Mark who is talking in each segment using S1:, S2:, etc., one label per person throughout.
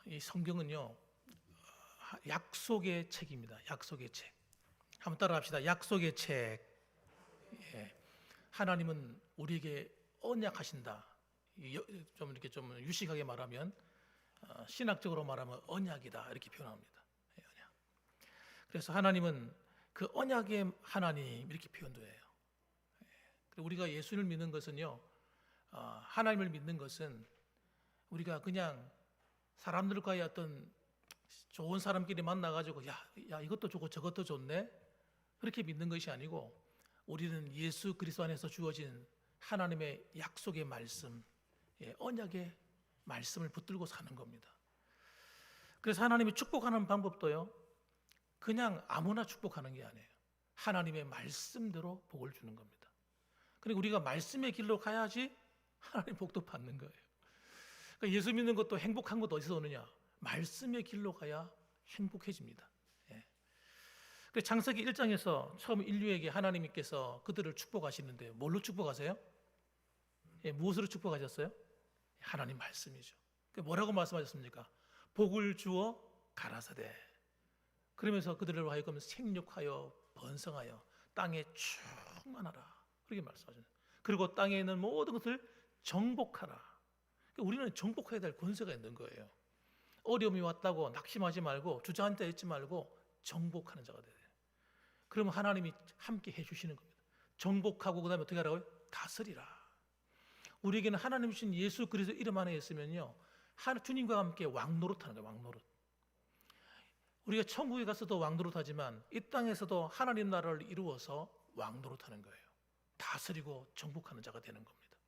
S1: 이 성경은요, 약속의 책입니다. 약속의 책. 한번 따라합시다. 약속의 책. 예. 하나님은 우리에게 언약하신다. 좀 이렇게 좀 유식하게 말하면, 신학적으로 말하면 언약이다 이렇게 표현합니다. 언약. 그래서 하나님은 그 언약의 하나님 이렇게 표현도 해요. 그리고 우리가 예수를 믿는 것은요, 하나님을 믿는 것은 우리가 그냥 사람들과의 어떤 좋은 사람끼리 만나가지고 야 이것도 좋고 저것도 좋네 그렇게 믿는 것이 아니고, 우리는 예수 그리스도 안에서 주어진 하나님의 약속의 말씀, 언약의 말씀을 붙들고 사는 겁니다. 그래서 하나님이 축복하는 방법도요, 그냥 아무나 축복하는 게 아니에요. 하나님의 말씀대로 복을 주는 겁니다. 그리고 우리가 말씀의 길로 가야지 하나님 복도 받는 거예요. 그러니까 예수 믿는 것도 행복한 것도 어디서 오느냐? 말씀의 길로 가야 행복해집니다. 그래서 창세기 1장에서 처음 인류에게 하나님께서 그들을 축복하시는데 뭘로 축복하세요? 무엇으로 축복하셨어요? 하나님 말씀이죠. 뭐라고 말씀하셨습니까? 복을 주어 가라사대. 그러면서 그들을 하여금 생육하여 번성하여 땅에 충만하라 그렇게 말씀하셨어요. 그리고 땅에 있는 모든 것을 정복하라. 우리는 정복해야 될 권세가 있는 거예요. 어려움이 왔다고 낙심하지 말고 주저앉아 있지 말고 정복하는 자가 돼야 돼요. 그러면 하나님이 함께 해주시는 겁니다. 정복하고 그 다음에 어떻게 하라고요? 다스리라. 우리에게는 하나님 주신 예수 그리스도 이름 안에 있으면요, 주님과 함께 왕노릇하는 거예요. 왕노릇. 우리가 천국에 가서도 왕노릇하지만 이 땅에서도 하나님 나라를 이루어서 왕노릇하는 거예요. 다스리고 정복하는 자가 되는 겁니다.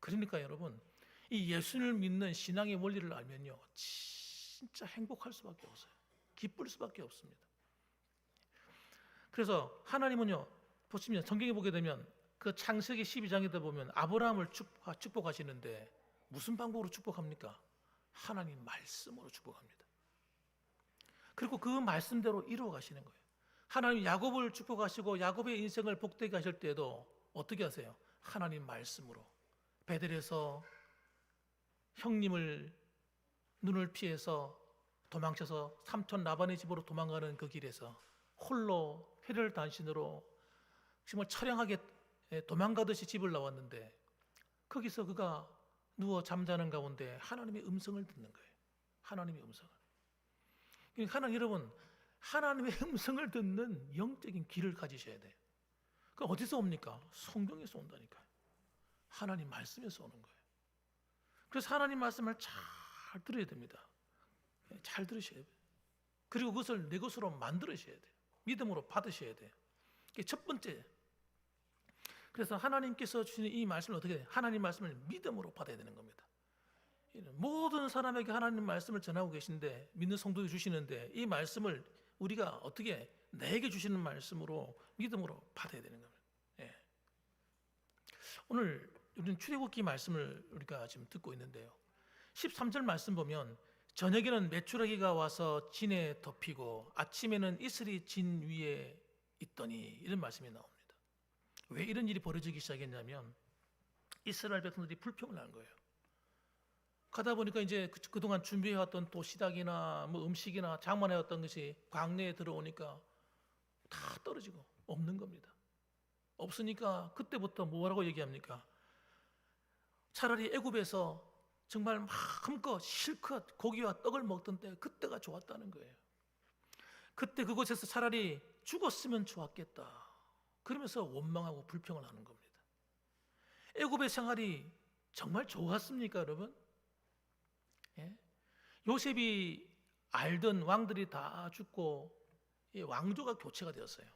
S1: 그러니까 여러분, 이 예수를 믿는 신앙의 원리를 알면요, 진짜 행복할 수밖에 없어요. 기쁠 수밖에 없습니다. 그래서 하나님은요, 보시면 성경에 보게 되면 그 창세기 12장에다 보면 아브라함을 축복하시는데 무슨 방법으로 축복합니까? 하나님 말씀으로 축복합니다. 그리고 그 말씀대로 이루어 가시는 거예요. 하나님 야곱을 축복하시고 야곱의 인생을 복되게 하실 때도 어떻게 하세요? 하나님 말씀으로. 베델에서 형님을 눈을 피해서 도망쳐서 삼촌 라반의 집으로 도망가는 그 길에서 홀로 회를 단신으로 정말 처량하게 도망가듯이 집을 나왔는데, 거기서 그가 누워 잠자는 가운데 하나님의 음성을 듣는 거예요. 하나님의 음성을. 하나님, 여러분, 하나님의 음성을 듣는 영적인 귀를 가지셔야 돼요. 그 어디서 옵니까? 성경에서 온다니까요. 하나님 말씀에서 오는 거예요. 그래서 하나님 말씀을 잘 들어야 됩니다. 잘 들으셔야 돼요. 그리고 그것을 내 것으로 만들으셔야 돼요. 믿음으로 받으셔야 돼요. 첫 번째. 그래서 하나님께서 주시는 이 말씀을 어떻게 해요? 하나님 말씀을 믿음으로 받아야 되는 겁니다. 모든 사람에게 하나님 말씀을 전하고 계신데, 믿는 성도에게 주시는데, 이 말씀을 우리가 어떻게 내게 주시는 말씀으로 믿음으로 받아야 되는 겁니다. 오늘 우리는 출애굽기 말씀을 우리가 지금 듣고 있는데요, 13절 말씀 보면 저녁에는 메추라기가 와서 진에 덮이고 아침에는 이슬이 진 위에 있더니 이런 말씀이 나옵니다. 왜 이런 일이 벌어지기 시작했냐면 이스라엘 백성들이 불평을 한 거예요. 가다 보니까 이제 그동안 준비해왔던 도시락이나 뭐 음식이나 장만해왔던 것이 광야에 들어오니까 다 떨어지고 없는 겁니다. 없으니까 그때부터 뭐라고 얘기합니까? 차라리 애굽에서 정말 마음껏 실컷 고기와 떡을 먹던 때 그때가 좋았다는 거예요. 그때 그곳에서 차라리 죽었으면 좋았겠다 그러면서 원망하고 불평을 하는 겁니다. 애굽의 생활이 정말 좋았습니까, 여러분? 요셉이 알던 왕들이 다 죽고 왕조가 교체가 되었어요.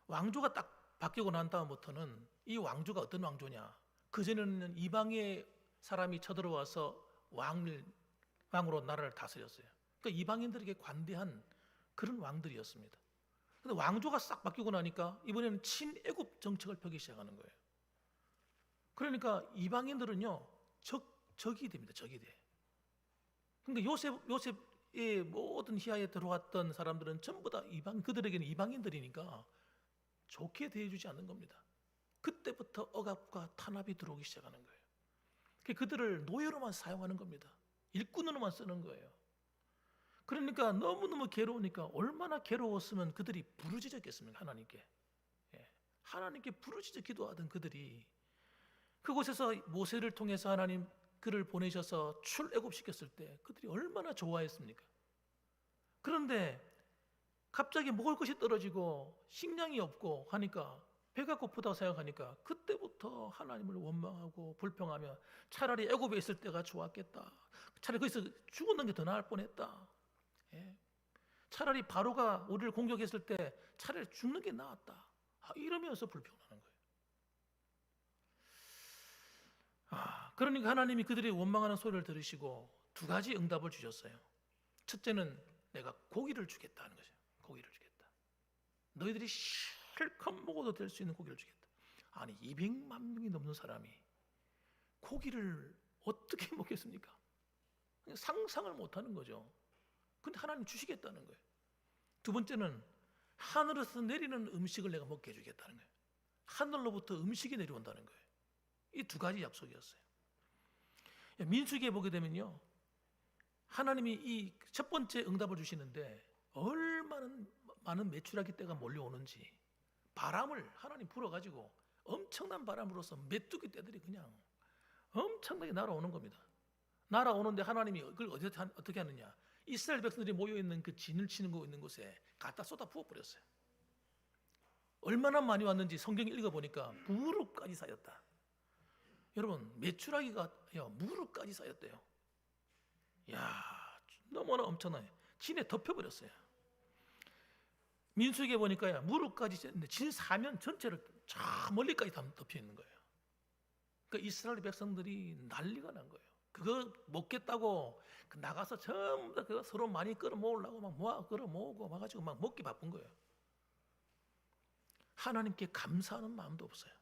S1: 왕조가 딱 바뀌고 난 다음부터는 이 왕조가 어떤 왕조냐? 그전에는 이방의 사람이 쳐들어와서 왕으로 나라를 다스렸어요. 그러니까 이방인들에게 관대한 그런 왕들이었습니다. 근데 왕조가 싹 바뀌고 나니까 이번에는 친애굽 정책을 펴기 시작하는 거예요. 그러니까 이방인들은요, 적이 됩니다. 적이 돼. 그러니까 요셉의 모든 희하에 들어왔던 사람들은 전부 다 그들에게는 이방인들이니까 좋게 대해주지 않는 겁니다. 그때부터 억압과 탄압이 들어오기 시작하는 거예요. 그들을 노예로만 사용하는 겁니다. 일꾼으로만 쓰는 거예요. 그러니까 너무너무 괴로우니까 얼마나 괴로웠으면 그들이 부르짖었겠습니까? 하나님께. 예. 하나님께 부르짖어 기도하던 그들이 그곳에서 모세를 통해서 하나님 그를 보내셔서 출애굽시켰을 때 그들이 얼마나 좋아했습니까? 그런데 갑자기 먹을 것이 떨어지고 식량이 없고 하니까 배가 고프다고 생각하니까 그때부터 하나님을 원망하고 불평하며 차라리 애굽에 있을 때가 좋았겠다. 차라리 거기서 죽었는 게 더 나을 뻔했다. 예. 차라리 바로가 우리를 공격했을 때 차라리 죽는 게 나았다. 이러면서 불평하는 거예요. 그러니까 하나님이 그들이 원망하는 소리를 들으시고 두 가지 응답을 주셨어요. 첫째는 내가 고기를 주겠다는 거죠. 고기를 주겠다. 너희들이 실컷 먹어도 될 수 있는 고기를 주겠다. 아니 200만 명이 넘는 사람이 고기를 어떻게 먹겠습니까? 그냥 상상을 못하는 거죠. 근데 하나님 주시겠다는 거예요. 두 번째는 하늘에서 내리는 음식을 내가 먹게 해주겠다는 거예요. 하늘로부터 음식이 내려온다는 거예요. 이 두 가지 약속이었어요. 민수기에 보게 되면요, 하나님이 이 첫 번째 응답을 주시는데 얼마나 많은 메추라기 떼가 몰려오는지 바람을 하나님 불어가지고 엄청난 바람 불어서 메뚜기 떼들이 그냥 엄청나게 날아오는 겁니다. 날아오는데 하나님이 그걸 어떻게 하느냐? 이스라엘 백성들이 모여 있는 그 진을 치는 거 있는 곳에 갖다 쏟아 부어 버렸어요. 얼마나 많이 왔는지 성경 읽어 보니까 무릎까지 쌓였다. 여러분 메추라기가 무릎까지 쌓였대요. 야, 너무나 엄청나요. 진에 덮여버렸어요. 민수기에 보니까 무릎까지 쌓였는데 진 사면 전체를 저 멀리까지 다 덮여 있는 거예요. 그러니까 이스라엘 백성들이 난리가 난 거예요. 그거 먹겠다고 나가서 전부 다 그거 서로 많이 끌어 모으려고 막 끌어 모으고 막 가지고 막 먹기 바쁜 거예요. 하나님께 감사하는 마음도 없어요.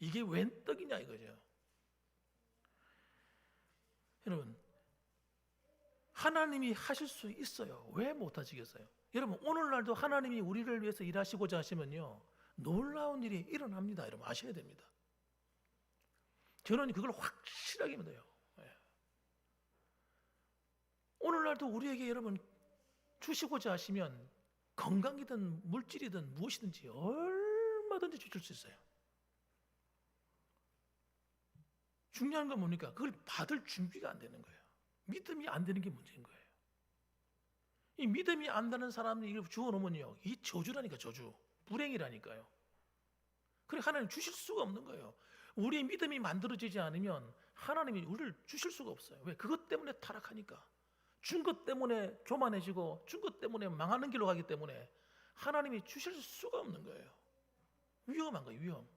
S1: 이게 웬 떡이냐 이거죠. 여러분, 하나님이 하실 수 있어요. 왜 못하시겠어요? 여러분, 오늘날도 하나님이 우리를 위해서 일하시고자 하시면요, 놀라운 일이 일어납니다. 여러분 아셔야 됩니다. 저는 그걸 확실하게 믿어요. 오늘날도 우리에게 여러분 주시고자 하시면 건강이든 물질이든 무엇이든지 얼마든지 주실 수 있어요. 중요한 건 뭡니까? 그걸 받을 준비가 안 되는 거예요. 믿음이 안 되는 게 문제인 거예요. 이 믿음이 안 되는 사람이 이걸 주워놓으면요, 이 저주라니까, 저주, 불행이라니까요. 그래 하나님 주실 수가 없는 거예요. 우리의 믿음이 만들어지지 않으면 하나님이 우리를 주실 수가 없어요. 왜? 그것 때문에 타락하니까. 준 것 때문에 교만해지고 준 것 때문에 망하는 길로 가기 때문에 하나님이 주실 수가 없는 거예요. 위험한 거예요. 위험.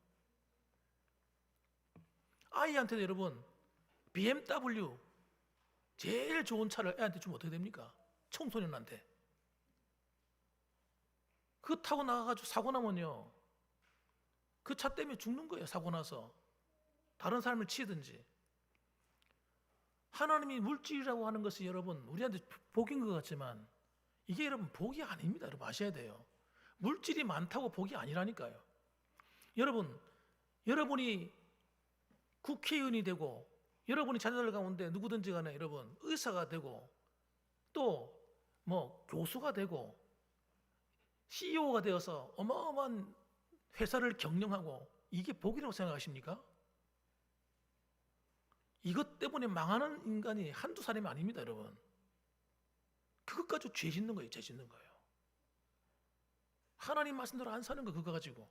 S1: 아이한테도 여러분 BMW 제일 좋은 차를 애한테 주면 어떻게 됩니까? 청소년한테. 그거 타고 나가가지고 사고 나면요, 그 차 때문에 죽는 거예요. 사고 나서 다른 사람을 치든지. 하나님이 물질이라고 하는 것이 여러분 우리한테 복인 것 같지만 이게 여러분 복이 아닙니다. 여러분 아셔야 돼요. 물질이 많다고 복이 아니라니까요. 여러분이 국회의원이 되고 여러분이 자녀들 가운데 누구든지 간에 여러분 의사가 되고 또 뭐 교수가 되고 CEO가 되어서 어마어마한 회사를 경영하고 이게 복이라고 생각하십니까? 이것 때문에 망하는 인간이 한두 사람이 아닙니다, 여러분. 그것 가지고 죄 짓는 거예요, 죄 짓는 거예요. 하나님 말씀대로 안 사는 거 그거 가지고.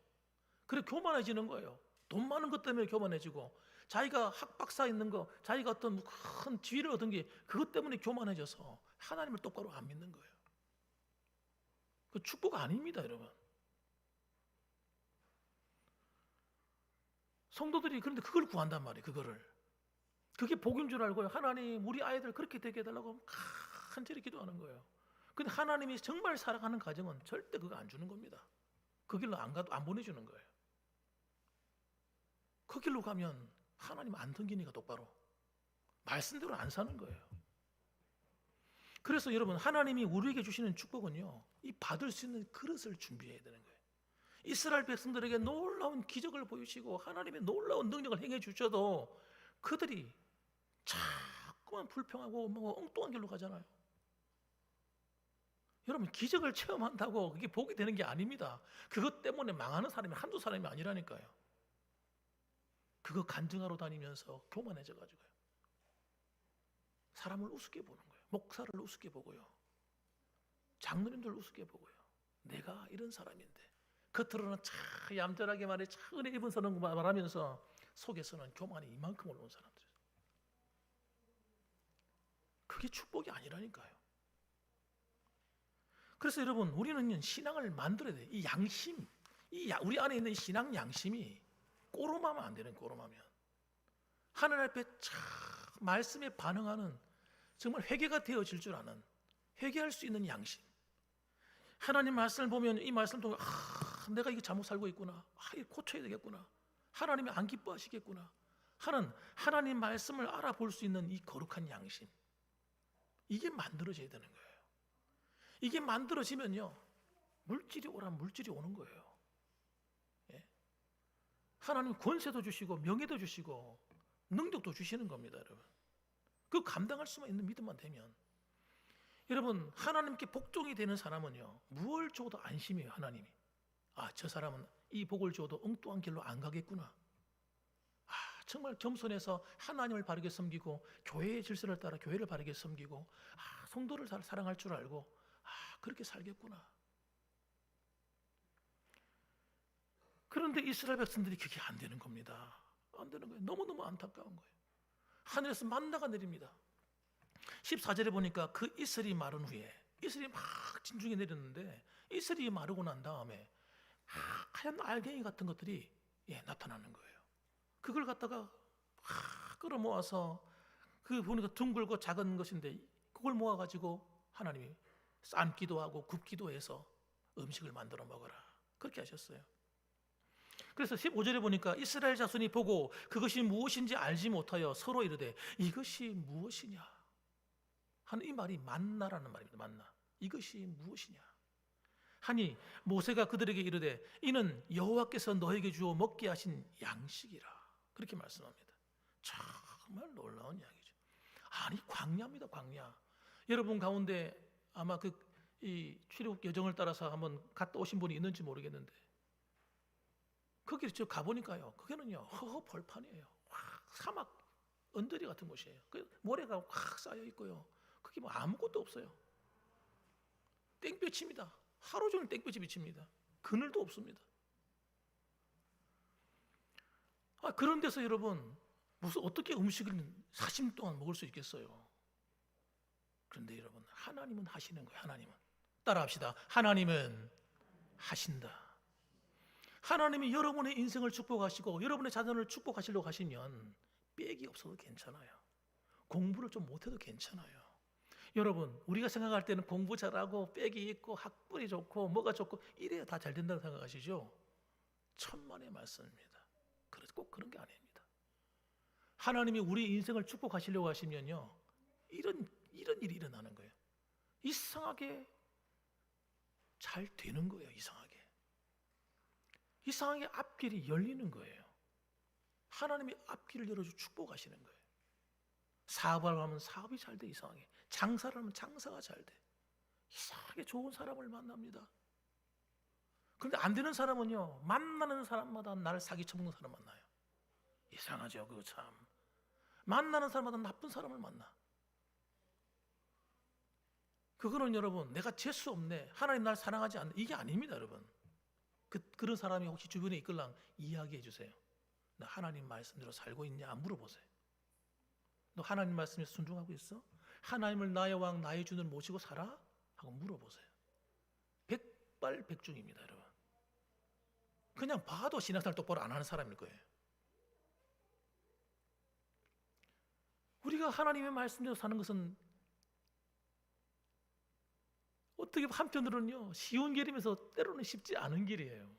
S1: 그래 교만해지는 거예요. 돈 많은 것 때문에 교만해지고 자기가 학박사 있는 거, 자기가 어떤 큰 지위를 얻은 게 그것 때문에 교만해져서 하나님을 똑바로 안 믿는 거예요. 그 축복 아닙니다, 여러분. 성도들이 그런데 그걸 구한단 말이에요, 그거를. 그게 복인 줄 알고요. 하나님 우리 아이들 그렇게 되게 해달라고 간절히 기도하는 거예요. 근데 하나님이 정말 사랑하는 가정은 절대 그거 안 주는 겁니다. 그 길로 안 가도 안 보내주는 거예요. 그 길로 가면 하나님 안 던기니까 똑바로 말씀대로 안 사는 거예요. 그래서 여러분 하나님이 우리에게 주시는 축복은요, 이 받을 수 있는 그릇을 준비해야 되는 거예요. 이스라엘 백성들에게 놀라운 기적을 보이시고 하나님의 놀라운 능력을 행해 주셔도 그들이 자꾸 자꾸만 불평하고 뭐 엉뚱한 길로 가잖아요. 여러분, 기적을 체험한다고 그게 복이 되는 게 아닙니다. 그것 때문에 망하는 사람이 한두 사람이 아니라니까요. 그거 간증하러 다니면서 교만해져 가지고요. 사람을 우습게 보는 거예요. 목사를 우습게 보고요. 장로님들 우습게 보고요. 내가 이런 사람인데 겉으로는 참 얌전하게 말해 참 은혜 입은 사람 말하면서 속에서는 교만이 이만큼 올라온 사람들. 그게 축복이 아니라니까요. 그래서 여러분, 우리는 신앙을 만들어야 돼요. 이 양심, 우리 안에 있는 이 신앙 양심이 꼬름하면 안 되는, 꼬름하면 하나님 앞에 참 말씀에 반응하는, 정말 회개가 되어질 줄 아는, 회개할 수 있는 양심. 하나님 말씀을 보면 이 말씀을 통해 내가 이거 잘못 살고 있구나, 이거 고쳐야 되겠구나, 하나님이 안 기뻐하시겠구나 하는 하나님 말씀을 알아볼 수 있는 이 거룩한 양심, 이게 만들어져야 되는 거예요. 이게 만들어지면요, 물질이 오라면 물질이 오는 거예요. 예? 하나님 권세도 주시고 명예도 주시고 능력도 주시는 겁니다, 여러분. 그 감당할 수만 있는 믿음만 되면. 여러분, 하나님께 복종이 되는 사람은요, 무엇을 줘도 안심해요. 하나님이 저 사람은 이 복을 줘도 엉뚱한 길로 안 가겠구나, 정말 겸손해서 하나님을 바르게 섬기고 교회의 질서를 따라 교회를 바르게 섬기고 성도를 사랑할 줄 알고 그렇게 살겠구나. 그런데 이스라엘 백성들이 그게 안 되는 겁니다. 안 되는 거예요. 너무너무 안타까운 거예요. 하늘에서 만나가 내립니다. 14절에 보니까 그 이슬이 마른 후에, 이슬이 막 진중에 내렸는데 이슬이 마르고 난 다음에 하얀 알갱이 같은 것들이 나타나는 거예요. 그걸 갖다가 끌어모아서, 그 보니까 둥글고 작은 것인데 그걸 모아가지고 하나님이 삶기도 하고 굽기도 해서 음식을 만들어 먹어라, 그렇게 하셨어요. 그래서 15절에 보니까 이스라엘 자손이 보고 그것이 무엇인지 알지 못하여 서로 이르되 이것이 무엇이냐 하는, 이 말이 만나라는 말입니다. 만나, 이것이 무엇이냐 하니 모세가 그들에게 이르되 이는 여호와께서 너에게 주어 먹게 하신 양식이라, 그렇게 말씀합니다. 정말 놀라운 이야기죠. 아니, 광야입니다, 광야. 여러분 가운데 아마 이 출애굽 여정을 따라서 한번 갔다 오신 분이 있는지 모르겠는데, 거기 저 가보니까요, 그게는요 허허 벌판이에요. 사막 언저리 같은 곳이에요. 그 모래가 확 쌓여 있고요, 그게 뭐 아무것도 없어요. 땡볕입니다. 하루 종일 땡볕이 비칩니다. 그늘도 없습니다. 그런 데서 여러분, 무슨 어떻게 음식을 40일 동안 먹을 수 있겠어요? 그런데 여러분, 하나님은 하시는 거예요. 하나님은, 따라합시다. 하나님은 하신다. 하나님이 여러분의 인생을 축복하시고 여러분의 자녀를 축복하시려고 하시면 빽이 없어도 괜찮아요. 공부를 좀 못해도 괜찮아요. 여러분, 우리가 생각할 때는 공부 잘하고 빽이 있고 학벌이 좋고 뭐가 좋고 이래야 다 잘 된다고 생각하시죠? 천만의 말씀입니다. 그래서 꼭 그런 게 아닙니다. 하나님이 우리 인생을 축복하시려고 하시면요, 이런 일이 일어나는 거예요. 이상하게 잘 되는 거예요. 이상하게 앞길이 열리는 거예요. 하나님이 앞길을 열어주고 축복하시는 거예요. 사업을 하면 사업이 잘 돼. 이상하게 장사를 하면 장사가 잘 돼. 이상하게 좋은 사람을 만납니다. 그런데 안 되는 사람은요, 만나는 사람마다 나를 사기쳐먹는 사람 만나요. 이상하죠, 그거 참. 만나는 사람마다 나쁜 사람을 만나. 그거는 여러분, 내가 재수 없네, 하나님 날 사랑하지 않네, 이게 아닙니다, 여러분. 그런 사람이 혹시 주변에 있걸랑 이야기해 주세요. 너 하나님 말씀대로 살고 있냐 물어보세요. 너 하나님 말씀에 순종하고 있어? 하나님을 나의 왕 나의 주를 모시고 살아? 하고 물어보세요. 백발백중입니다, 여러분. 그냥 봐도 신앙생활 똑바로 안 하는 사람일 거예요. 우리가 하나님의 말씀대로 사는 것은 어떻게 한편으로는요, 쉬운 길이면서 때로는 쉽지 않은 길이에요.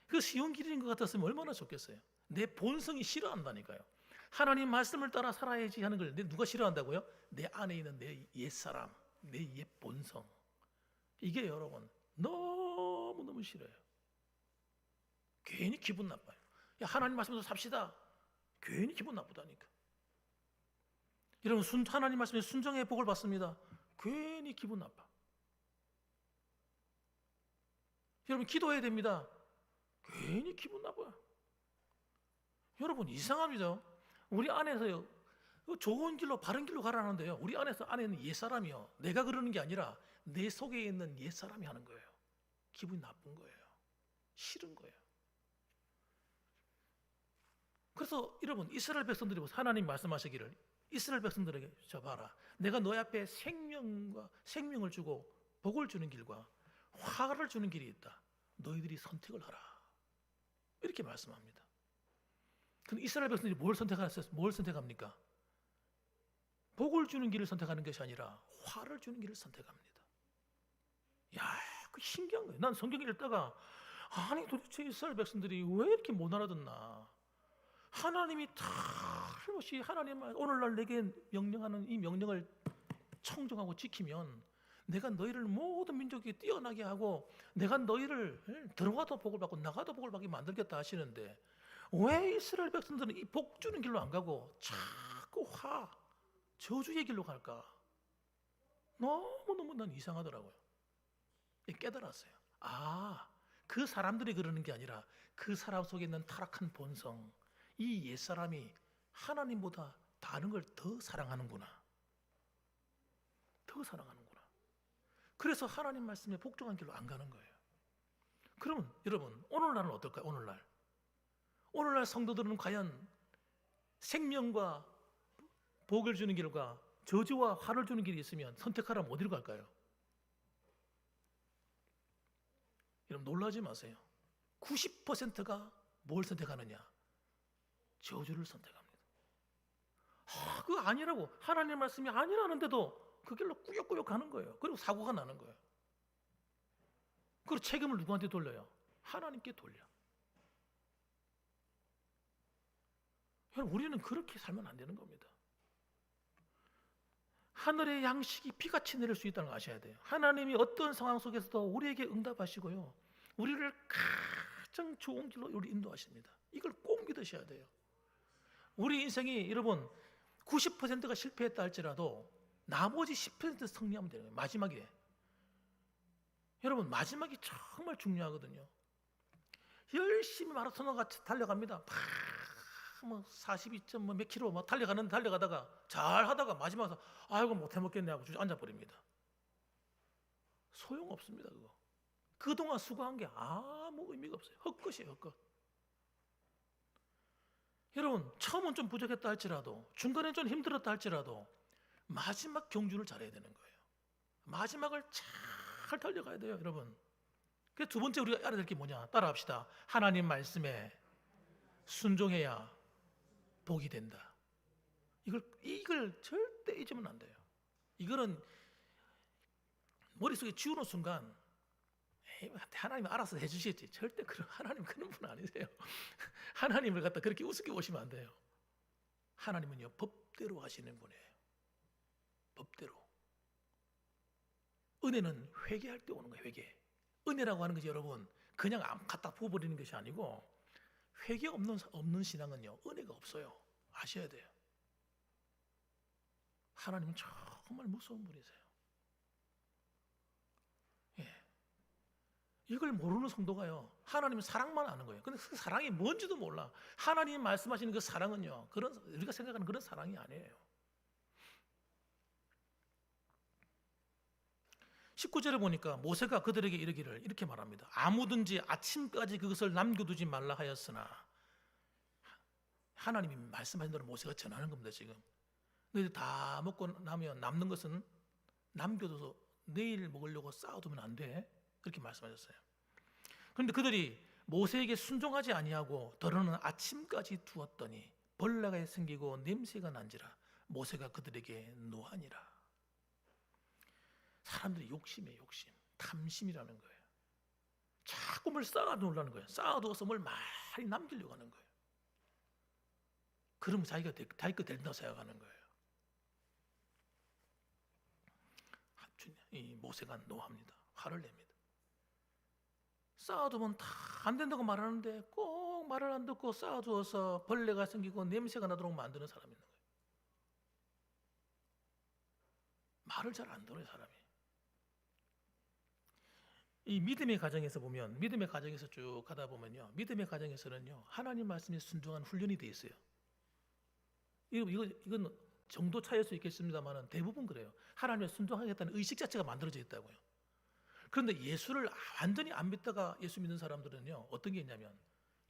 S1: 그 쉬운 길인 것 같았으면 얼마나 좋겠어요. 내 본성이 싫어한다니까요. 하나님 말씀을 따라 살아야지 하는 걸 누가 싫어한다고요? 내 안에 있는 내 옛사람, 내 옛 본성. 이게 여러분 너무너무 싫어요. 괜히 기분 나빠요. 야, 하나님 말씀대로 삽시다. 괜히 기분 나쁘다니까. 여러분 하나님 말씀에 순종의 복을 받습니다. 괜히 기분 나빠. 여러분 기도해야 됩니다. 괜히 기분 나빠요. 여러분 이상합니다. 우리 안에서요 좋은 길로 바른 길로 가라는데요. 우리 안에는 옛사람이요. 내가 그러는 게 아니라 내 속에 있는 옛사람이 하는 거예요. 기분이 나쁜 거예요. 싫은 거예요. 그래서 여러분 이스라엘 백성들이 하나님 말씀하시기를 이스라엘 백성들에게 저 봐라. 내가 너희 앞에 생명을 주고 복을 주는 길과 화를 주는 길이 있다. 너희들이 선택을 하라. 이렇게 말씀합니다. 근데 이스라엘 백성들이 뭘 선택합니까? 복을 주는 길을 선택하는 것이 아니라 화를 주는 길을 선택합니다. 야, 그 신기한 거예요. 난 성경 읽다가 아니 도대체 이스라엘 백성들이 왜 이렇게 못 알아듣나? 하나님이 틀림없이 하나님 오늘날 내게 명령하는 이 명령을 청정하고 지키면 내가 너희를 모든 민족이 뛰어나게 하고 내가 너희를 들어가도 복을 받고 나가도 복을 받게 만들겠다 하시는데 왜 이스라엘 백성들은 이 복 주는 길로 안 가고 자꾸 저주의 길로 갈까? 너무너무 난 이상하더라고요. 깨달았어요. 그 사람들이 그러는 게 아니라 그 사람 속에 있는 타락한 본성, 이 옛사람이 하나님보다 다른 걸 더 사랑하는구나. 더 사랑하는구나. 그래서 하나님 말씀에 복종한 길로 안 가는 거예요. 그러면 여러분 오늘날은 어떨까요? 오늘날 성도들은 과연 생명과 복을 주는 길과 저주와 화를 주는 길이 있으면 선택하라면 어디로 갈까요? 여러분 놀라지 마세요. 90%가 뭘 선택하느냐? 저주를 선택합니다. 그거 아니라고 하나님 말씀이 아니라는데도 그 길로 꾸역꾸역 가는 거예요. 그리고 사고가 나는 거예요. 그리고 책임을 누구한테 돌려요? 하나님께 돌려. 여러분 우리는 그렇게 살면 안 되는 겁니다. 하늘의 양식이 비같이 내릴 수 있다는 걸 아셔야 돼요. 하나님이 어떤 상황 속에서도 우리에게 응답하시고요. 우리를 가장 좋은 길로 우리 인도하십니다. 이걸 꼭 믿으셔야 돼요. 우리 인생이 여러분 90%가 실패했다 할지라도 나머지 10% 승리하면 되는 거예요. 마지막에. 여러분 마지막이 정말 중요하거든요. 열심히 마라톤을 같이 달려갑니다. 42점 몇 킬로 달려가다가 잘 하다가 마지막에 아이고 못 해먹겠네 하고 앉아버립니다. 소용없습니다. 그동안 수고한 게 아무 의미가 없어요. 헛것이에요. 헛것. 여러분 처음은 좀 부족했다 할지라도 중간에 좀 힘들었다 할지라도 마지막 경주를 잘해야 되는 거예요. 마지막을 잘 달려가야 돼요. 여러분. 그래서 두 번째 우리가 알아야 될 게 뭐냐? 따라합시다. 하나님 말씀에 순종해야 복이 된다. 이걸 절대 잊으면 안 돼요. 이거는 머릿속에 지우는 순간 하나님 알아서 해주시겠지. 절대 하나님 그런 분 아니세요. 하나님을 갖다 그렇게 우습게 보시면 안 돼요. 하나님은요 법대로 하시는 분이에요. 법대로. 은혜는 회개할 때 오는 거예요. 회개. 은혜라고 하는 것이 여러분 그냥 갖다 부어버리는 것이 아니고 회개 없는 신앙은요 은혜가 없어요. 아셔야 돼요. 하나님은 정말 무서운 분이세요. 예. 이걸 모르는 성도가요 하나님은 사랑만 아는 거예요. 근데 그 사랑이 뭔지도 몰라. 하나님 말씀하시는 그 사랑은요 우리가 생각하는 그런 사랑이 아니에요. 19절에 보니까 모세가 그들에게 이르기를 이렇게 말합니다. 아무든지 아침까지 그것을 남겨두지 말라 하였으나 하나님이 말씀하신 대로 모세가 전하는 겁니다. 지금 너희들 다 먹고 나면 남는 것은 남겨둬서 내일 먹으려고 쌓아두면 안 돼. 그렇게 말씀하셨어요. 그런데 그들이 모세에게 순종하지 아니하고 더러는 아침까지 두었더니 벌레가 생기고 냄새가 난지라 모세가 그들에게 노하니라. 사람들이 욕심이에요. 욕심. 탐심이라는 거예요. 자꾸 뭘 쌓아두려는 거예요. 쌓아두어서 뭘 많이 남기려고 하는 거예요. 그러면 자기 거 된다고 생각하는 거예요. 이 모세가 노합니다. 화를 냅니다. 쌓아두면 다 안 된다고 말하는데 꼭 말을 안 듣고 쌓아두어서 벌레가 생기고 냄새가 나도록 만드는 사람이 있는 거예요. 말을 잘 안 들어요, 사람이. 이 믿음의 가정에서 보면, 믿음의 가정에서 쭉 가다 보면요, 믿음의 가정에서는요, 하나님 말씀에 순종한 훈련이 돼 있어요. 이건 정도 차이일 수 있겠습니다만 대부분 그래요. 하나님에 순종하겠다는 의식 자체가 만들어져 있다고요. 그런데 예수를 완전히 안 믿다가 예수 믿는 사람들은요, 어떤 게 있냐면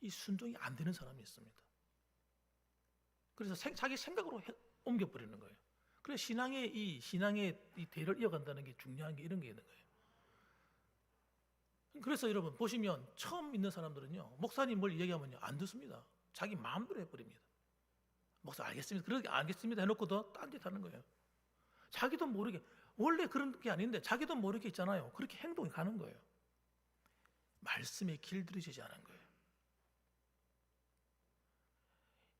S1: 이 순종이 안 되는 사람이 있습니다. 그래서 자기 생각으로 옮겨버리는 거예요. 그래서 신앙의 이 대를 이어간다는 게 중요한 게 이런 게 있는 거예요. 그래서 여러분 보시면 처음 믿는 사람들은요, 목사님 뭘 얘기하면요 안 듣습니다. 자기 마음대로 해버립니다. 목사 알겠습니다. 그렇게 알겠습니다 해놓고도 딴짓 하는 거예요. 자기도 모르게, 원래 그런 게 아닌데 자기도 모르게 있잖아요. 그렇게 행동이 가는 거예요. 말씀에 길들여지지 않은 거예요.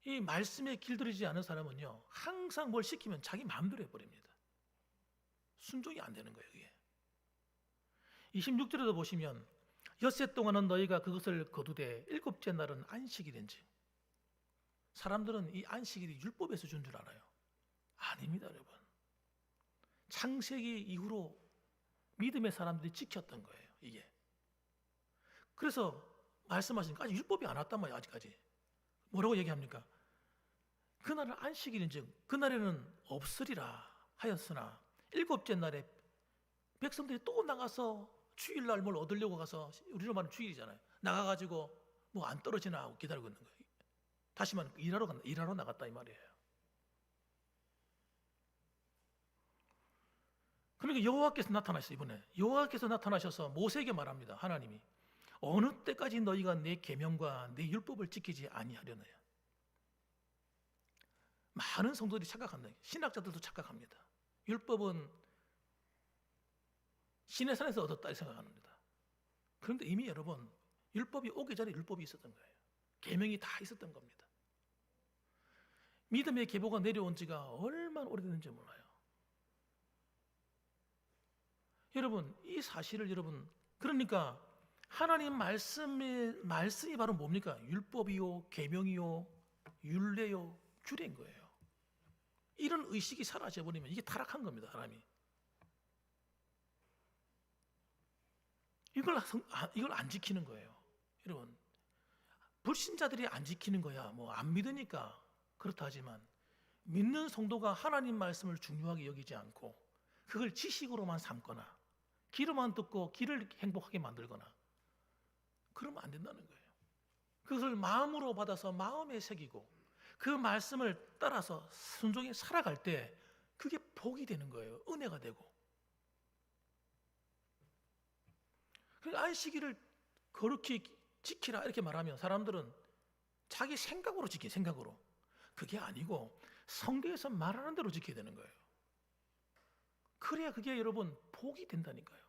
S1: 이 말씀에 길들여지지 않은 사람은요, 항상 뭘 시키면 자기 마음대로 해버립니다. 순종이 안 되는 거예요, 이게. 26절에도 보시면 엿새 동안은 너희가 그것을 거두되 일곱째 날은 안식일인지. 사람들은 이 안식일이 율법에서 준 줄 알아요. 아닙니다, 여러분. 창세기 이후로 믿음의 사람들이 지켰던 거예요, 이게. 그래서 말씀하시니까 아직 율법이 안 왔단 말이에요, 아직까지. 뭐라고 얘기합니까? 그날은 안식일인즉 그날에는 없으리라 하였으나 일곱째 날에 백성들이 또 나가서 주일날 뭘 얻으려고 가서, 우리로 말하면 주일이잖아요. 나가가지고 뭐 안 떨어지나 하고 기다리고 있는 거예요. 다시 말하면 일하러 나갔다 이 말이에요. 그러니까 여호와께서 나타나셨어요. 이번에 여호와께서 나타나셔서 모세에게 말합니다. 하나님이 어느 때까지 너희가 내 계명과 내 율법을 지키지 아니하려느냐. 많은 성도들이 착각합니다. 신학자들도 착각합니다. 율법은 신의 산에서 얻었다 이 생각합니다. 그런데 이미 여러분 율법이 오기 전에 율법이 있었던 거예요. 계명이 다 있었던 겁니다. 믿음의 계보가 내려온 지가 얼마나 오래됐는지 몰라요. 여러분 이 사실을 여러분, 그러니까 하나님 말씀이 바로 뭡니까? 율법이요, 계명이요, 율례요, 규례인 거예요. 이런 의식이 사라져 버리면 이게 타락한 겁니다, 사람이. 이걸 안 지키는 거예요. 여러분, 불신자들이 안 지키는 거야 뭐 안 믿으니까 그렇다 하지만, 믿는 성도가 하나님 말씀을 중요하게 여기지 않고 그걸 지식으로만 삼거나 귀로만 듣고 귀를 행복하게 만들거나 그러면 안 된다는 거예요. 그것을 마음으로 받아서 마음에 새기고 그 말씀을 따라서 순종해 살아갈 때 그게 복이 되는 거예요. 은혜가 되고. 그러니까 안식일을 거룩히 지키라 이렇게 말하면 사람들은 자기 생각으로 지키, 생각으로. 그게 아니고 성경에서 말하는 대로 지켜야 되는 거예요. 그래야 그게 여러분 복이 된다니까요.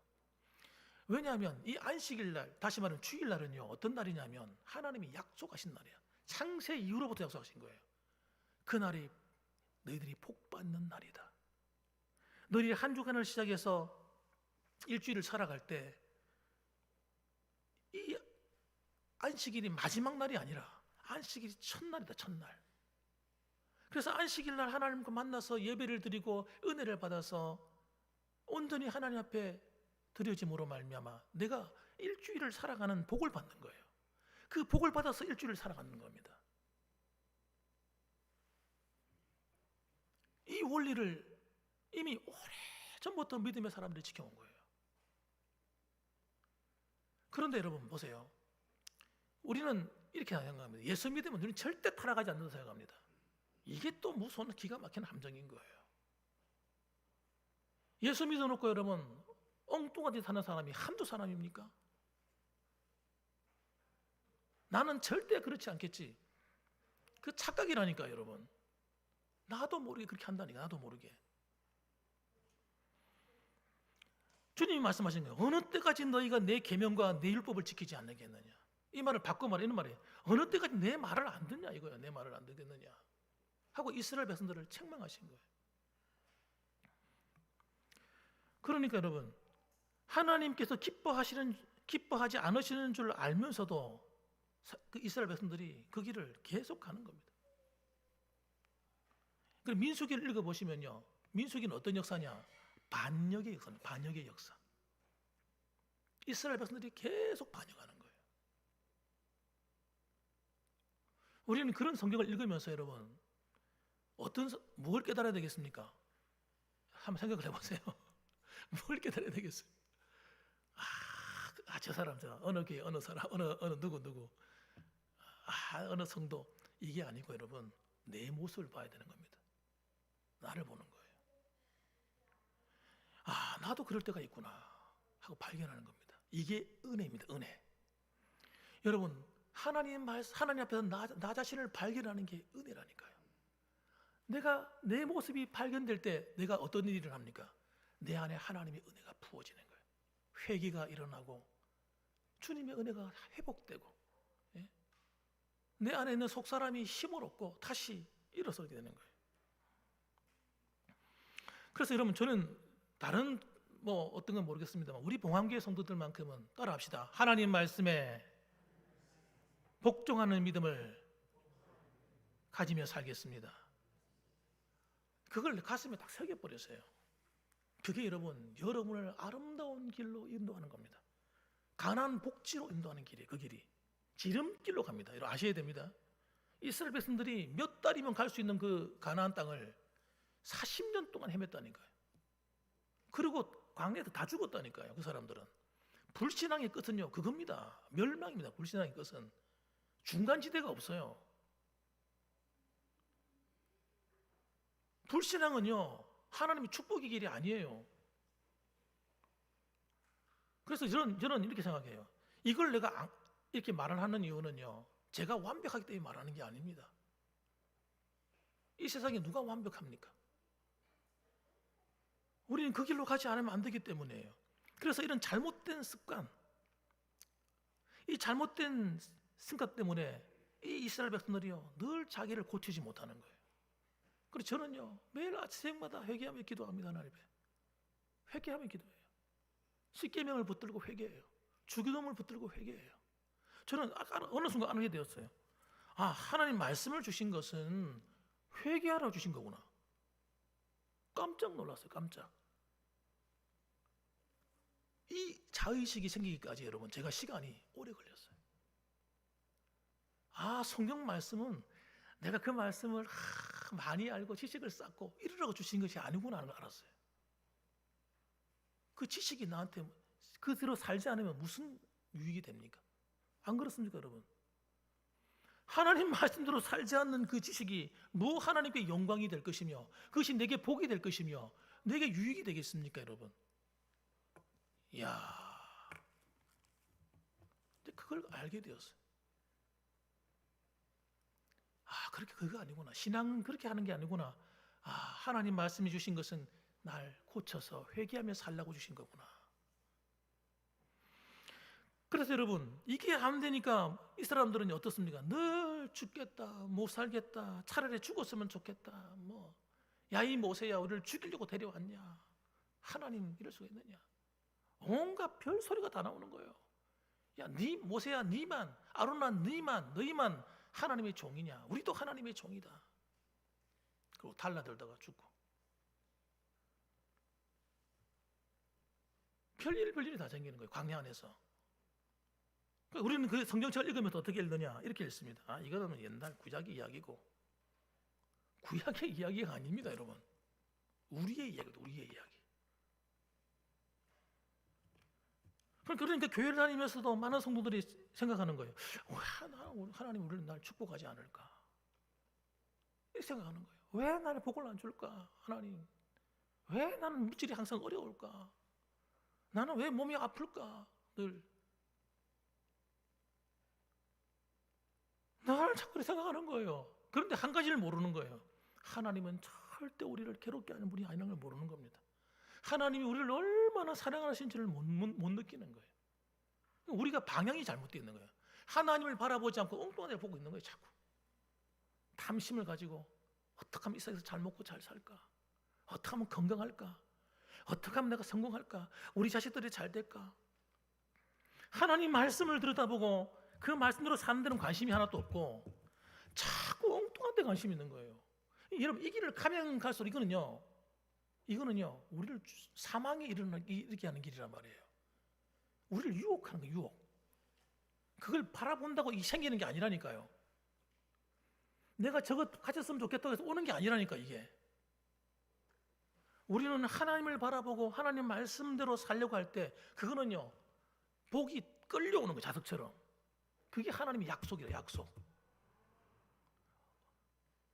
S1: 왜냐하면 이 안식일날, 다시 말하면 주일날은요 어떤 날이냐면 하나님이 약속하신 날이야. 창세 이후로부터 약속하신 거예요. 그날이 너희들이 복받는 날이다. 너희들이 한 주간을 시작해서 일주일을 살아갈 때 이 안식일이 마지막 날이 아니라 안식일이 첫날이다, 첫날. 그래서 안식일날 하나님과 만나서 예배를 드리고 은혜를 받아서 온전히 하나님 앞에 드려짐으로 말미암아 내가 일주일을 살아가는 복을 받는 거예요. 그 복을 받아서 일주일을 살아가는 겁니다. 이 원리를 이미 오래전부터 믿음의 사람들이 지켜온 거예요. 그런데 여러분 보세요. 우리는 이렇게 생각합니다. 예수 믿으면 우리는 절대 타락하지 않는다고 생각합니다. 이게 또 무서운 기가 막힌 함정인 거예요. 예수 믿어놓고 여러분 엉뚱하게 사는 사람이 한두 사람입니까? 나는 절대 그렇지 않겠지. 그 착각이라니까 여러분. 나도 모르게 그렇게 한다니까. 나도 모르게. 주님이 말씀하신 거예요. 어느 때까지 너희가 내 계명과 내 율법을 지키지 않겠느냐. 이 말을 바꿔 말해, 이런 말이에요. 어느 때까지 내 말을 안 듣냐 이거야. 내 말을 안 듣겠느냐 하고 이스라엘 백성들을 책망하신 거예요. 그러니까 여러분 하나님께서 기뻐하지 않으시는 줄 알면서도 그 이스라엘 백성들이 그 길을 계속 가는 겁니다. 그럼 민수기를 읽어보시면요, 민수기는 어떤 역사냐? 반역의 역사는 반역의 역사. 이스라엘 백성들이 계속 반역하는 거예요. 우리는 그런 성경을 읽으면서 여러분 뭘 깨달아야 되겠습니까? 한번 생각을 해보세요. 뭘 깨달아야 되겠어요? 저 사람, 어느 교회, 어느 사람, 어느 누구, 어느 성도, 이게 아니고 여러분 내 모습을 봐야 되는 겁니다. 나를 보는 거예요. 나도 그럴 때가 있구나 하고 발견하는 겁니다. 이게 은혜입니다. 은혜. 여러분 하나님 앞에서 나 자신을 발견하는 게 은혜라니까요. 내가 내 모습이 발견될 때 내가 어떤 일을 합니까? 내 안에 하나님의 은혜가 부어지는 거예요. 회개가 일어나고 주님의 은혜가 회복되고, 예? 내 안에 있는 속사람이 힘을 얻고 다시 일어서게 되는 거예요. 그래서 여러분 저는 다른 어떤 건 모르겠습니다만 우리 봉황교회 성도들만큼은 따라합시다. 하나님 말씀에 복종하는 믿음을 가지며 살겠습니다. 그걸 가슴에 딱 새겨버렸어요. 그게 여러분을 아름다운 길로 인도하는 겁니다. 가나안 복지로 인도하는 길이에요. 그 길이 지름길로 갑니다. 여러분 아셔야 됩니다. 이스라엘 백성들이 몇 달이면 갈 수 있는 그 가나안 땅을 40년 동안 헤맸다니까요. 그리고 광야에서 다 죽었다니까요. 그 사람들은. 불신앙의 끝은요 그겁니다. 멸망입니다. 불신앙의 끝은 중간지대가 없어요. 불신앙은요 하나님의 축복의 길이 아니에요. 그래서 저는 이렇게 생각해요. 이걸 내가 이렇게 말을 하는 이유는요 제가 완벽하기 때문에 말하는 게 아닙니다. 이 세상에 누가 완벽합니까? 우리는 그 길로 가지 않으면 안 되기 때문이에요. 그래서 이런 잘못된 습관, 이 잘못된 습관 때문에 이 이스라엘 백성들이요 늘 자기를 고치지 못하는 거예요. 그래서 저는요 매일 새벽마다 회개하며 기도합니다. 하나님께 회개하며 기도해요. 십계명을 붙들고 회개해요. 주기도문을 붙들고 회개해요. 저는 어느 순간 알게 되었어요. 하나님 말씀을 주신 것은 회개하라 주신 거구나. 깜짝 놀랐어요. 깜짝. 이 자의식이 생기기까지 여러분 제가 시간이 오래 걸렸어요. 성경 말씀은 내가 그 말씀을 많이 알고 지식을 쌓고 이루라고 주신 것이 아니구나 하는 걸 알았어요. 그 지식이 나한테 그대로 살지 않으면 무슨 유익이 됩니까? 안 그렇습니까 여러분? 하나님 말씀대로 살지 않는 그 지식이 하나님께 영광이 될 것이며 그것이 내게 복이 될 것이며 내게 유익이 되겠습니까 여러분? 그걸 알게 되었어요. 그거 아니구나. 신앙은 그렇게 하는 게 아니구나. 하나님 말씀해 주신 것은 날 고쳐서 회개하며 살라고 주신 거구나. 그래서 여러분 이게 안 되니까 이 사람들은 어떻습니까? 늘 죽겠다, 못 살겠다, 차라리 죽었으면 좋겠다. 야 이 모세야 우리를 죽이려고 데려왔냐? 하나님 이럴 수가 있느냐? 온갖 별소리가 다 나오는 거예요. 야, 모세야 니만, 아론아 너희만 하나님의 종이냐? 우리도 하나님의 종이다. 그리고 달라들다가 죽고. 별일이 다 생기는 거예요. 광야 안에서. 우리는 그 성경책을 읽으면서 어떻게 읽느냐? 이렇게 읽습니다. 이거는 옛날 구약의 이야기고 구약의 이야기가 아닙니다, 여러분. 우리의 이야기다, 우리의 이야기. 그러니까 교회를 다니면서도 많은 성도들이 생각하는 거예요. 하나님 우리를 날 축복하지 않을까? 이렇게 생각하는 거예요. 왜 나를 복을 안 줄까? 하나님. 왜 나는 물질이 항상 어려울까? 나는 왜 몸이 아플까? 늘. 나를 자꾸 생각하는 거예요. 그런데 한 가지를 모르는 거예요. 하나님은 절대 우리를 괴롭게 하는 분이 아니라는 걸 모르는 겁니다. 하나님이 우리를 얼마나 사랑하시는지를 못 느끼는 거예요. 우리가 방향이 잘못되어 있는 거예요. 하나님을 바라보지 않고 엉뚱한 데를 보고 있는 거예요. 자꾸 탐심을 가지고 어떻게 하면 이 세상에서 잘 먹고 잘 살까? 어떻게 하면 건강할까? 어떻게 하면 내가 성공할까? 우리 자식들이 잘 될까? 하나님 말씀을 들여다보고 그 말씀대로 사는 데는 관심이 하나도 없고 자꾸 엉뚱한 데 관심이 있는 거예요. 여러분 이 길을 가면 갈수록 이거는요 이거는요, 우리를 사망에 이르게 하는 길이란 말이에요. 우리를 유혹하는 거예요, 유혹. 그걸 바라본다고 생기는 게 아니라니까요. 내가 저것 가졌으면 좋겠다고 해서 오는 게 아니라니까, 이게. 우리는 하나님을 바라보고 하나님 말씀대로 살려고 할 때 그거는요, 복이 끌려오는 거예요, 자석처럼. 그게 하나님의 약속이에요, 약속.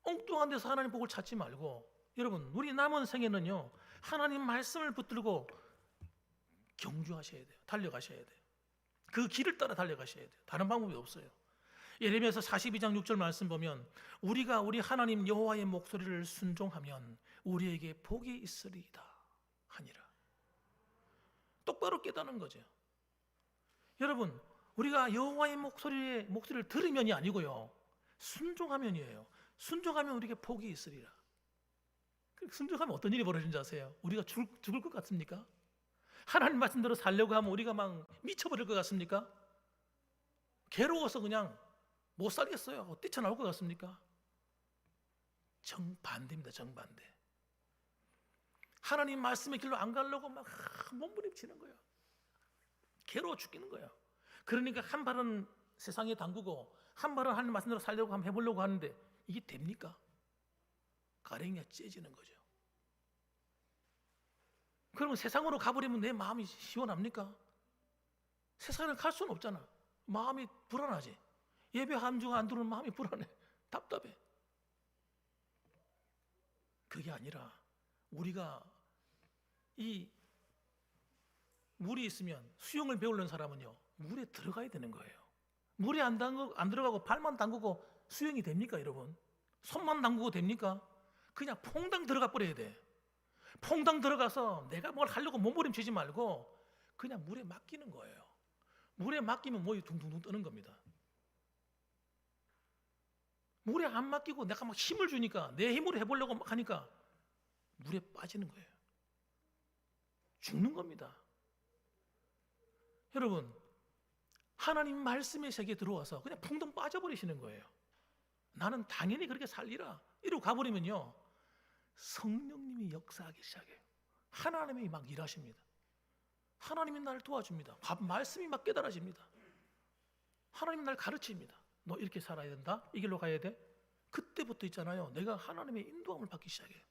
S1: 엉뚱한 데서 하나님 복을 찾지 말고, 여러분, 우리 남은 생에는요, 하나님 말씀을 붙들고 경주하셔야 돼요. 달려가셔야 돼요. 그 길을 따라 달려가셔야 돼요. 다른 방법이 없어요. 예레미야서 42장 6절 말씀 보면 우리가 우리 하나님 여호와의 목소리를 순종하면 우리에게 복이 있으리이다 하니라. 똑바로 깨닫는 거죠. 여러분, 우리가 여호와의 목소리를 들으면이 아니고요, 순종하면이에요. 순종하면 우리에게 복이 있으리라. 순종하면 어떤 일이 벌어지는지 아세요? 우리가 죽을 것 같습니까? 하나님 말씀대로 살려고 하면 우리가 막 미쳐버릴 것 같습니까? 괴로워서 그냥 못 살겠어요. 뛰쳐나올 것 같습니까? 정반대입니다. 정반대. 하나님 말씀의 길로 안 가려고 막 몸부림치는 거예요. 괴로워 죽이는 거예요. 그러니까 한 발은 세상에 담그고 한 발은 하나님 말씀대로 살려고 한번 해보려고 하는데 이게 됩니까? 가랭이가 째지는 거죠. 그러면 세상으로 가버리면 내 마음이 시원합니까? 세상을 갈 수는 없잖아. 마음이 불안하지. 예배 함중 안 들으면 마음이 불안해. 답답해. 그게 아니라 우리가 이 물이 있으면 수영을 배우려는 사람은요, 물에 들어가야 되는 거예요. 물에 안 들어가고 발만 담그고 수영이 됩니까, 여러분? 손만 담그고 됩니까? 그냥 퐁당 들어가 버려야 돼. 퐁당 들어가서 내가 뭘 하려고 몸부림치지 말고 그냥 물에 맡기는 거예요. 물에 맡기면 몸이 둥둥둥 뜨는 겁니다. 물에 안 맡기고 내가 막 힘을 주니까 내 힘으로 해보려고 막 하니까 물에 빠지는 거예요. 죽는 겁니다. 여러분, 하나님 말씀의 세계에 들어와서 그냥 붕덩 빠져버리시는 거예요. 나는 당연히 그렇게 살리라 이러고 가버리면요, 성령님이 역사하기 시작해요. 하나님이 막 일하십니다. 하나님이 나를 도와줍니다. 말씀이 막 깨달아집니다. 하나님이 나를 가르칩니다. 너 이렇게 살아야 된다. 이 길로 가야 돼. 그때부터 있잖아요, 내가 하나님의 인도함을 받기 시작해요.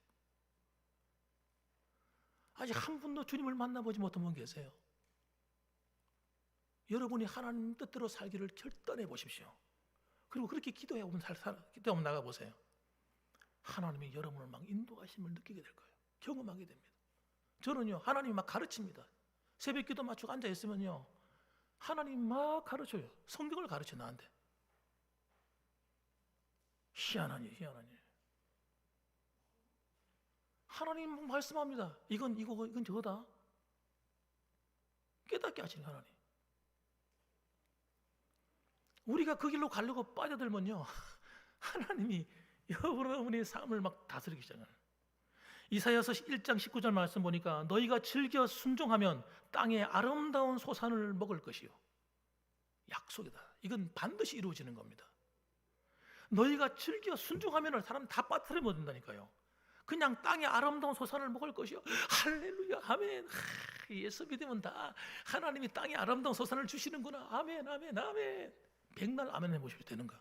S1: 아직 한 분도 주님을 만나보지 못한 분 계세요? 여러분이 하나님 뜻대로 살기를 결단해 보십시오. 그리고 그렇게 기도해 오면 나가보세요. 하나님이 여러분을 막 인도하심을 느끼게 될 거예요. 경험하게 됩니다. 저는요, 하나님이 막 가르칩니다. 새벽 기도 맞추고 앉아 있으면요, 하나님 막 가르쳐요. 성경을 가르쳐 나한테. 희한하니. 하나님 말씀합니다. 이건 저거다. 깨닫게 하시는 하나님. 우리가 그 길로 가려고 빠져들면요, 하나님이 여러분의 삶을 막 다스리기 시작해요. 이사야서 1장 19절 말씀 보니까 너희가 즐겨 순종하면 땅의 아름다운 소산을 먹을 것이요. 약속이다. 이건 반드시 이루어지는 겁니다. 너희가 즐겨 순종하면 사람 다 빠뜨려 버린다니까요. 그냥 땅의 아름다운 소산을 먹을 것이요. 할렐루야, 아멘. 예수 믿으면 다 하나님이 땅의 아름다운 소산을 주시는구나. 아멘. 백날 아멘 해보셔도 되는가?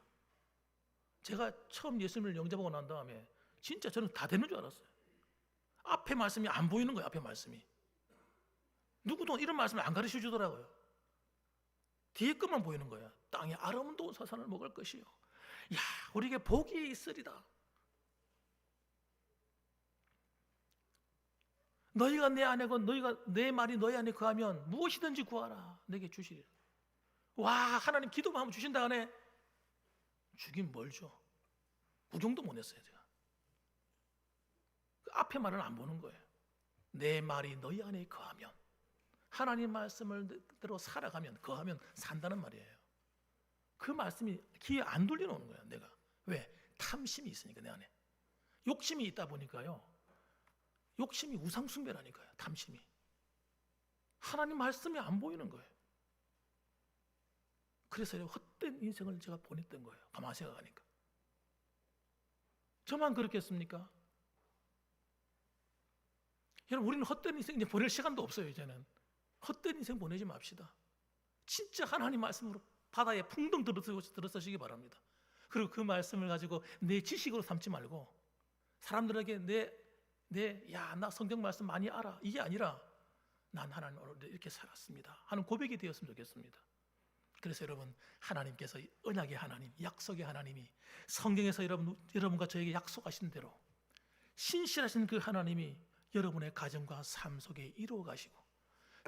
S1: 제가 처음 예수님을 영접하고 난 다음에 진짜 저는 다 되는 줄 알았어요. 앞에 말씀이 안 보이는 거예요. 앞에 말씀이. 누구도 이런 말씀을 안 가르쳐 주더라고요. 뒤에 것만 보이는 거예요. 땅의 아름다운 소산을 먹을 것이요. 야, 우리에게 복이 있으리다. 너희가 내 안에 너희가 내 말이 너희 안에 거하면 무엇이든지 구하라. 내게 주시리라. 와, 하나님 기도만 하면 주신다 하네. 주긴 뭘 줘? 구경도 못 했어요, 제가. 그 앞에 말은 안 보는 거예요. 내 말이 너희 안에 거하면, 하나님 말씀을 대로 살아가면, 거하면 산다는 말이에요. 그 말씀이 귀에 안 돌려놓는 거예요, 내가. 왜? 탐심이 있으니까, 내 안에. 욕심이 있다 보니까요. 욕심이 우상숭배라니까요, 탐심이. 하나님 말씀이 안 보이는 거예요. 그래서 헛된 인생을 제가 보냈던 거예요. 가만히 생각하니까. 저만 그렇겠습니까? 여러분, 우리는 헛된 인생 이제 보낼 시간도 없어요. 이제는 헛된 인생 보내지 맙시다. 진짜 하나님 말씀으로 바다에 풍덩 들어서시기 바랍니다. 그리고 그 말씀을 가지고 내 지식으로 삼지 말고 사람들에게 나 성경 말씀 많이 알아, 이게 아니라 난 하나님으로 이렇게 살았습니다 하는 고백이 되었으면 좋겠습니다. 그래서 여러분, 하나님께서 언약의 하나님, 약속의 하나님이 성경에서 여러분과 저에게 약속하신 대로 신실하신 그 하나님이 여러분의 가정과 삶 속에 이루어 가시고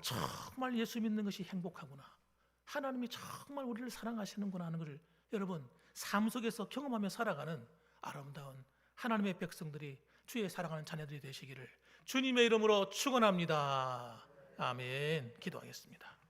S1: 정말 예수 믿는 것이 행복하구나, 하나님이 정말 우리를 사랑하시는구나 하는 것을 여러분 삶 속에서 경험하며 살아가는 아름다운 하나님의 백성들이, 주의 사랑하는 자녀들이 되시기를 주님의 이름으로 축원합니다. 아멘. 기도하겠습니다.